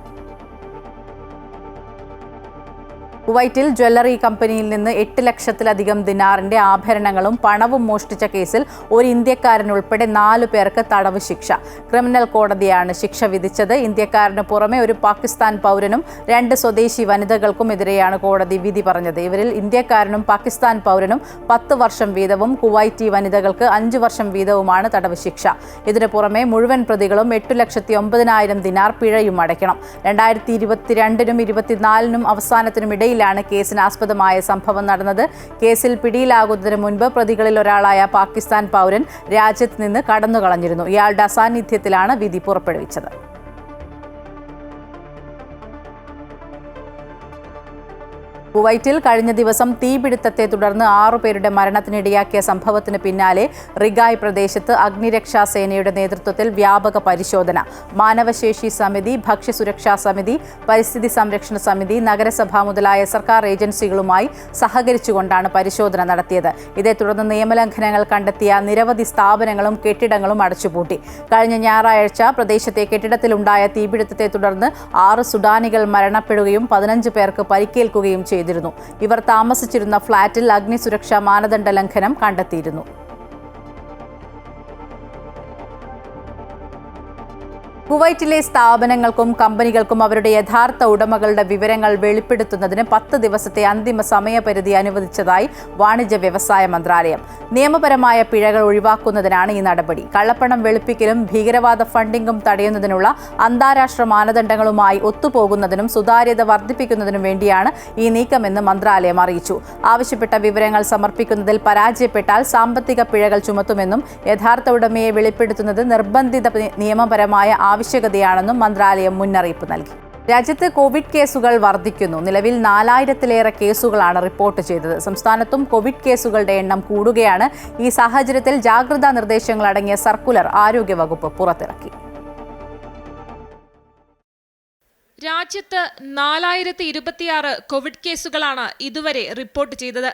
കുവൈറ്റിൽ ജ്വല്ലറി കമ്പനിയിൽ നിന്ന് 8 ലക്ഷത്തിലധികം ദിനാറിന്റെ ആഭരണങ്ങളും പണവും മോഷ്ടിച്ച കേസിൽ ഒരു ഇന്ത്യക്കാരനുൾപ്പെടെ 4 പേർക്ക് തടവ് ശിക്ഷ. ക്രിമിനൽ കോടതിയാണ് ശിക്ഷ വിധിച്ചത്. ഇന്ത്യക്കാരന് പുറമെ ഒരു പാകിസ്ഥാൻ പൗരനും 2 സ്വദേശി വനിതകൾക്കുമെതിരെയാണ് കോടതി വിധി പറഞ്ഞത്. ഇവരിൽ ഇന്ത്യക്കാരനും പാകിസ്ഥാൻ പൗരനും 10 വർഷം വീതവും കുവൈറ്റി വനിതകൾക്ക് 5 വർഷം വീതവുമാണ് തടവ് ശിക്ഷ. ഇതിനു പുറമെ മുഴുവൻ പ്രതികളും 8,09,000 ദിനാർ പിഴയും അടയ്ക്കണം. 2022-നും 24-നും അവസാനത്തിനും ഇടയിലാണ് കേസിനാസ്പദമായ സംഭവം നടന്നത്. കേസിൽ പിടിയിലാകുന്നതിന് മുൻപ് പ്രതികളിൽ ഒരാളായ പാകിസ്ഥാൻ പൗരൻ രാജ്യത്ത് നിന്ന് കടന്നുകളഞ്ഞിരുന്നു. ഇയാളുടെ അസാന്നിധ്യത്തിലാണ് വിധി പുറപ്പെടുവിച്ചത്. കുവൈറ്റിൽ കഴിഞ്ഞ ദിവസം തീപിടുത്തത്തെ തുടർന്ന് 6 പേരുടെ മരണത്തിനിടയാക്കിയ സംഭവത്തിന് പിന്നാലെ റിഗായ് പ്രദേശത്ത് അഗ്നിരക്ഷാ സേനയുടെ നേതൃത്വത്തിൽ വ്യാപക പരിശോധന. മാനവശേഷി സമിതി, ഭക്ഷ്യസുരക്ഷാ സമിതി, പരിസ്ഥിതി സംരക്ഷണ സമിതി, നഗരസഭ മുതലായ സർക്കാർ ഏജൻസികളുമായി സഹകരിച്ചുകൊണ്ടാണ് പരിശോധന നടത്തിയത്. ഇതേ തുടർന്ന് നിയമലംഘനങ്ങൾ കണ്ടെത്തിയ നിരവധി സ്ഥാപനങ്ങളും കെട്ടിടങ്ങളും അടച്ചുപൂട്ടി. കഴിഞ്ഞ ഞായറാഴ്ച പ്രദേശത്തെ കെട്ടിടത്തിലുണ്ടായ തീപിടുത്തത്തെ തുടർന്ന് 6 സുഡാനികൾ മരണപ്പെടുകയും 15 പേർക്ക് പരിക്കേൽക്കുകയും ചെയ്തു. ഇവർ താമസിച്ചിരുന്ന ഫ്ളാറ്റിൽ അഗ്നിസുരക്ഷാ മാനദണ്ഡ ലംഘനം കണ്ടെത്തിയിരുന്നു. കുവൈറ്റിലെ സ്ഥാപനങ്ങൾക്കും കമ്പനികൾക്കും അവരുടെ യഥാർത്ഥ ഉടമകളുടെ വിവരങ്ങൾ വെളിപ്പെടുത്തുന്നതിന് 10 ദിവസത്തെ അന്തിമ സമയപരിധി അനുവദിച്ചതായി വാണിജ്യ വ്യവസായ മന്ത്രാലയം. നിയമപരമായ പിഴകൾ ഒഴിവാക്കുന്നതിനാണ് ഈ നടപടി. കള്ളപ്പണം വെളുപ്പിക്കലും ഭീകരവാദ ഫണ്ടിംഗും തടയുന്നതിനുള്ള അന്താരാഷ്ട്ര മാനദണ്ഡങ്ങളുമായി ഒത്തുപോകുന്നതിനും സുതാര്യത വർദ്ധിപ്പിക്കുന്നതിനും വേണ്ടിയാണ് ഈ നീക്കമെന്ന് മന്ത്രാലയം അറിയിച്ചു. ആവശ്യപ്പെട്ട വിവരങ്ങൾ സമർപ്പിക്കുന്നതിൽ പരാജയപ്പെട്ടാൽ സാമ്പത്തിക പിഴകൾ ചുമത്തുമെന്നും യഥാർത്ഥ ഉടമയെ വെളിപ്പെടുത്തുന്നത് നിർബന്ധിത നിയമപരമായ ആവശ്യകതയാണെന്നും മന്ത്രാലയം മുന്നറിയിപ്പ് നൽകി. രാജ്യത്ത് കോവിഡ് കേസുകൾ വർദ്ധിക്കുന്നു. നിലവിൽ 4000-ലേറെ കേസുകളാണ് റിപ്പോർട്ട് ചെയ്തത്. സംസ്ഥാനത്തും കോവിഡ് കേസുകളുടെ എണ്ണം കൂടുകയാണ്. ഈ സാഹചര്യത്തിൽ ജാഗ്രതാ നിർദ്ദേശങ്ങൾ അടങ്ങിയ സർക്കുലർ ആരോഗ്യവകുപ്പ് പുറത്തിറക്കി. രാജ്യത്ത് 4026 കോവിഡ് കേസുകളാണ് ഇതുവരെ റിപ്പോർട്ട് ചെയ്തത്.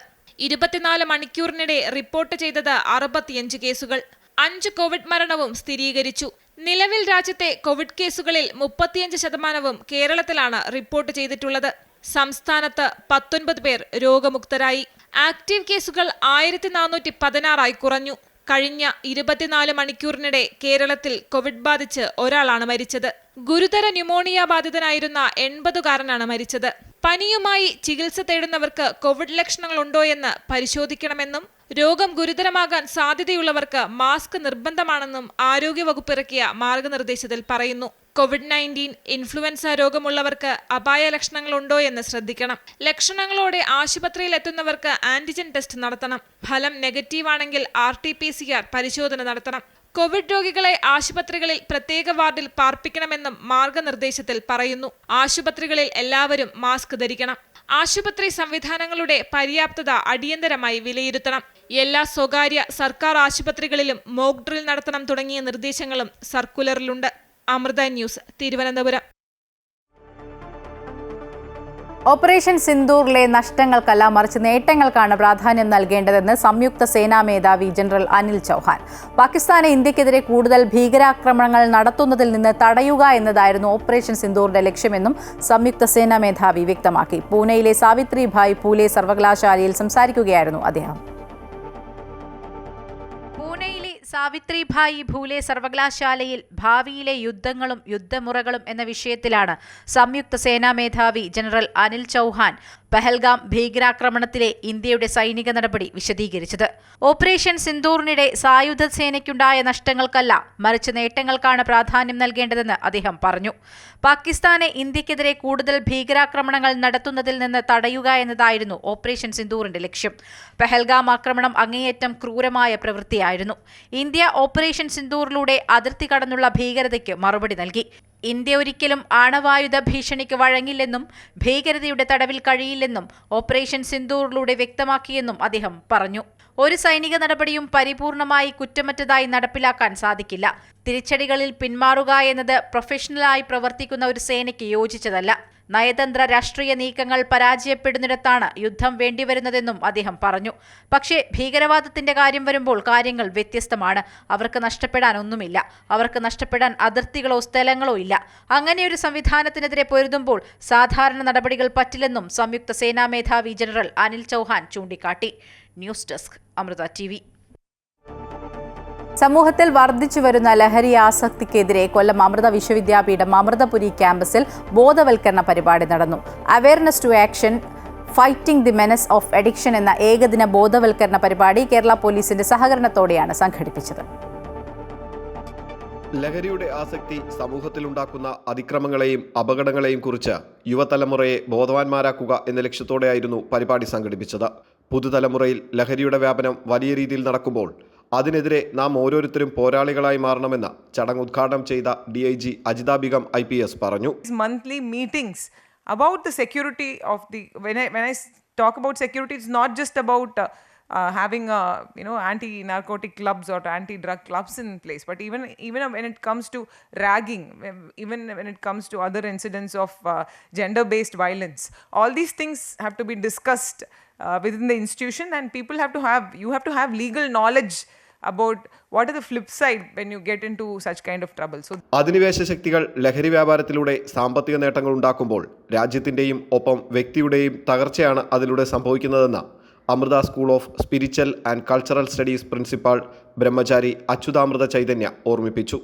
24 മണിക്കൂറിനിടെ റിപ്പോർട്ട് ചെയ്തത് 65 കേസുകൾ. 5 കോവിഡ് മരണവും സ്ഥിരീകരിച്ചു. നിലവിൽ രാജ്യത്തെ കോവിഡ് കേസുകളിൽ 35% കേരളത്തിലാണ് റിപ്പോർട്ട് ചെയ്തിട്ടുള്ളത്. സംസ്ഥാനത്ത് 19 പേർ രോഗമുക്തരായി. ആക്റ്റീവ് കേസുകൾ 1416 കുറഞ്ഞു. കഴിഞ്ഞ 24 മണിക്കൂറിനിടെ കേരളത്തിൽ കോവിഡ് ബാധിച്ച് ഒരാളാണ് മരിച്ചത്. ഗുരുതര ന്യൂമോണിയ ബാധിതനായിരുന്ന 80കാരനാണ് മരിച്ചത്. പനിയുമായി ചികിത്സ തേടുന്നവർക്ക് കോവിഡ് ലക്ഷണങ്ങളുണ്ടോയെന്ന് പരിശോധിക്കണമെന്നും രോഗം ഗുരുതരമാകാൻ സാധ്യതയുള്ളവർക്ക് മാസ്ക് നിർബന്ധമാണെന്നും ആരോഗ്യവകുപ്പ് ഇറക്കിയ മാർഗനിർദ്ദേശത്തിൽ പറയുന്നു. COVID-19, ഇൻഫ്ലുവൻസ രോഗമുള്ളവർക്ക് അപായ ലക്ഷണങ്ങളുണ്ടോ എന്ന് ശ്രദ്ധിക്കണം. ലക്ഷണങ്ങളോടെ ആശുപത്രിയിൽ എത്തുന്നവർക്ക് ആന്റിജൻ ടെസ്റ്റ് നടത്തണം. ഫലം നെഗറ്റീവ് ആണെങ്കിൽ RT-PCR പരിശോധന നടത്തണം. കോവിഡ് രോഗികളെ ആശുപത്രികളിൽ പ്രത്യേക വാർഡിൽ പാർപ്പിക്കണമെന്നും മാർഗനിർദ്ദേശത്തിൽ പറയുന്നു. ആശുപത്രികളിൽ എല്ലാവരും മാസ്ക് ധരിക്കണം. ആശുപത്രി സംവിധാനങ്ങളുടെ പര്യാപ്തത അടിയന്തരമായി വിലയിരുത്തണം. എല്ലാ സ്വകാര്യ സർക്കാർ ആശുപത്രികളിലും മോക്ക് ഡ്രിൽ നടത്തണം തുടങ്ങിയ നിർദ്ദേശങ്ങളും സർക്കുലറിലുണ്ട്. അമൃത ന്യൂസ്, തിരുവനന്തപുരം. ഓപ്പറേഷൻ സിന്ദൂറിലെ നഷ്ടങ്ങൾക്കല്ല മറിച്ച് നേട്ടങ്ങൾക്കാണ് പ്രാധാന്യം നൽകേണ്ടതെന്ന് സംയുക്ത സേനാ മേധാവി ജനറൽ അനിൽ ചൗഹാൻ. പാകിസ്ഥാനെ ഇന്ത്യക്കെതിരെ കൂടുതൽ ഭീകരാക്രമണങ്ങൾ നടത്തുന്നതിൽ നിന്ന് തടയുക എന്നതായിരുന്നു ഓപ്പറേഷൻ സിന്ദൂറിന്റെ ലക്ഷ്യമെന്നും സംയുക്ത സേനാ മേധാവി വ്യക്തമാക്കി. പൂനെയിലെ സാവിത്രിഭായ് പൂലെ സർവകലാശാലയിൽ സംസാരിക്കുകയായിരുന്നു അദ്ദേഹം. പൂനെയിലെ സാവിത്രിഭായ് ഭൂലെ സർവകലാശാലയിൽ ഭാവിയിലെ യുദ്ധങ്ങളും യുദ്ധമുറകളും എന്ന വിഷയത്തിലാണ് സംയുക്ത സേനാ മേധാവി ജനറൽ അനിൽ ചൗഹാൻ പഹൽഗാം ഭീകരാക്രമണത്തിലെ ഇന്ത്യയുടെ സൈനിക നടപടി വിശദീകരിച്ചത്. ഓപ്പറേഷൻ സിന്ദൂറിനിടെ സായുധ സേനയ്ക്കുണ്ടായ നഷ്ടങ്ങൾക്കല്ല മറിച്ച് നേട്ടങ്ങൾക്കാണ് പ്രാധാന്യം നൽകേണ്ടതെന്ന് അദ്ദേഹം പറഞ്ഞു. പാകിസ്ഥാനെ ഇന്ത്യക്കെതിരെ കൂടുതൽ ഭീകരാക്രമണങ്ങൾ നടത്തുന്നതിൽ നിന്ന് തടയുക എന്നതായിരുന്നു ഓപ്പറേഷൻ സിന്ദൂറിന്റെ ലക്ഷ്യം. പഹൽഗാം ആക്രമണം അങ്ങേയറ്റം ക്രൂരമായ പ്രവൃത്തിയായിരുന്നു. ഇന്ത്യ ഓപ്പറേഷൻ സിന്ദൂറിലൂടെ അതിർത്തി കടന്നുള്ള ഭീകരതയ്ക്ക് മറുപടി നൽകി. ഇന്ത്യ ഒരിക്കലും ആണവായുധ ഭീഷണിക്ക് വഴങ്ങില്ലെന്നും ഭീകരതയുടെ തടവിൽ കഴിയില്ലെന്നും ഓപ്പറേഷൻ സിന്ദൂറിലൂടെ വ്യക്തമാക്കിയെന്നും അദ്ദേഹം പറഞ്ഞു. ഒരു സൈനിക നടപടിയും പരിപൂർണമായി കുറ്റമറ്റതായി നടപ്പിലാക്കാൻ സാധിക്കില്ല. തിരിച്ചടികളിൽ പിന്മാറുക എന്നത് പ്രൊഫഷണലായി പ്രവർത്തിക്കുന്ന ഒരു സേനയ്ക്ക് യോജിച്ചതല്ല. നയതന്ത്ര രാഷ്ട്രീയ നീക്കങ്ങൾ പരാജയപ്പെടുന്നിടത്താണ് യുദ്ധം വേണ്ടിവരുന്നതെന്നും അദ്ദേഹം പറഞ്ഞു. പക്ഷേ ഭീകരവാദത്തിന്റെ കാര്യം വരുമ്പോൾ കാര്യങ്ങൾ വ്യത്യസ്തമാണ്. അവർക്ക് നഷ്ടപ്പെടാൻ ഒന്നുമില്ല. അവർക്ക് നഷ്ടപ്പെടാൻ അതിർത്തികളോ സ്ഥലങ്ങളോ ഇല്ല. അങ്ങനെയൊരു സംവിധാനത്തിനെതിരെ പൊരുതുമ്പോൾ സാധാരണ നടപടികൾ പറ്റില്ലെന്നും സംയുക്ത സേനാ മേധാവി ജനറൽ അനിൽ ചൗഹാൻ ചൂണ്ടിക്കാട്ടി. News desk Amrita TV. സമൂഹത്തിൽ വർദ്ധിച്ചു വരുന്ന ലഹരി ആസക്തിക്കെതിരെ കൊല്ലം അമൃത വിശ്വവിദ്യാപീഠം അമൃതപുരി ക്യാമ്പസിൽ ബോധവൽക്കരണ പരിപാടി നടന്നു. Awareness to action fighting the menace of addiction എന്ന ഏകദിന ബോധവൽക്കരണ പരിപാടി കേരള പോലീസിന്റെ സഹകരണത്തോടെയാണ് സംഘടിപ്പിച്ചത്. ലഹരിയുടെ ആസക്തി സമൂഹത്തിലുണ്ടാക്കുന്ന അതിക്രമങ്ങളെയും അപകടങ്ങളെയും കുറിച്ച് യുവതലമുറയെ ബോധവാന്മാരാക്കുക എന്ന ലക്ഷ്യത്തോടെയായിരുന്നു പരിപാടി സംഘടിപ്പിച്ചത്. പുതുതലമുറയിൽ ലഹരിയുടെ വ്യാപനം വലിയ രീതിയിൽ നടക്കുമ്പോൾ അതിനെതിരെ നാം ഓരോരുത്തരും പോരാളികളായി മാറണമെന്ന് ചടങ്ങ് ഉദ്ഘാടനം ചെയ്ത DIG അജിത ബിഗം IPS പറഞ്ഞു. Monthly meetings about the security of the when I talk about security, it's not just about having anti-narcotic clubs or anti-drug clubs in place, but even when it comes to ragging, even when it comes to other incidents of gender-based violence, all these things have to be discussed within the institution, and you have to have legal knowledge about what is the flip side when you get into such kind of trouble. So അധിനിവേശ ശക്തികൾ ലഹരി വ്യാപാരത്തിലൂടെ സാമ്പത്തിക നേട്ടങ്ങൾ ഉണ്ടാക്കുമ്പോൾ രാജ്യത്തിന്റെയും ഒപ്പം വ്യക്തിയുടെയും തകർച്ചയാണ് അതിലൂടെ സംഭവിക്കുന്നതെന്ന് Amrita school of spiritual and cultural studies principal Brahmachari Achyutamrita Chaitanya ഓർമ്മിപ്പിച്ചു.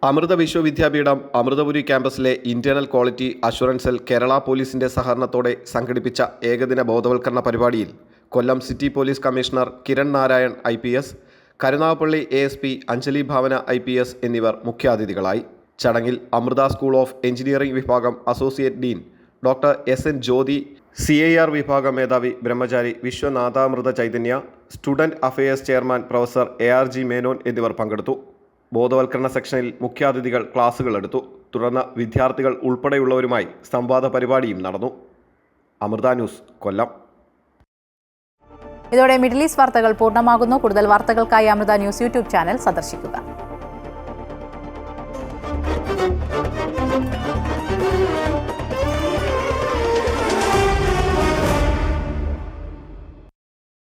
അമൃത വിശ്വവിദ്യാപീഠം അമൃതപുരി ക്യാമ്പസിലെ internal quality assurance cell Kerala പോലീസിന്റെ സഹകരണത്തോടെ സംഘടിപ്പിച്ച ഏകദിന ബോധവൽക്കരണ പരിപാടിയിൽ Kollam city police commissioner Kiran Narayan IPS, Karunagappally ASP Anjali Bhavana IPS എന്നിവർ മുഖ്യാതിഥികളായി. ചടങ്ങിൽ അമൃത സ്കൂൾ ഓഫ് എഞ്ചിനീയറിംഗ് വിഭാഗം associate dean doctor SN Jyothi, CIR വിഭാഗം മേധാവി Brahmachari Vishwanathamrita Chaitanya, student affairs chairman professor ARG Menon എന്നിവർ പങ്കെടുത്തു. ബോധവൽക്കരണ സെക്ഷനിൽ മുഖ്യാതിഥികൾ ക്ലാസുകൾ എടുത്തു. തുടർന്ന് വിദ്യാർത്ഥികൾ ഉൾപ്പെടെയുള്ളവരുമായി സംവാദ പരിപാടിയും നടന്നു. അമൃത ന്യൂസ്, കൊല്ലം. ഇതോടെ മിഡിൽ ഈസ്റ്റ് വാർത്തകൾ പൂർണ്ണമാകുന്നു. കൂടുതൽ വാർത്തകൾക്കായി അമൃത ന്യൂസ് യൂട്യൂബ് ചാനൽ സന്ദർശിക്കുക.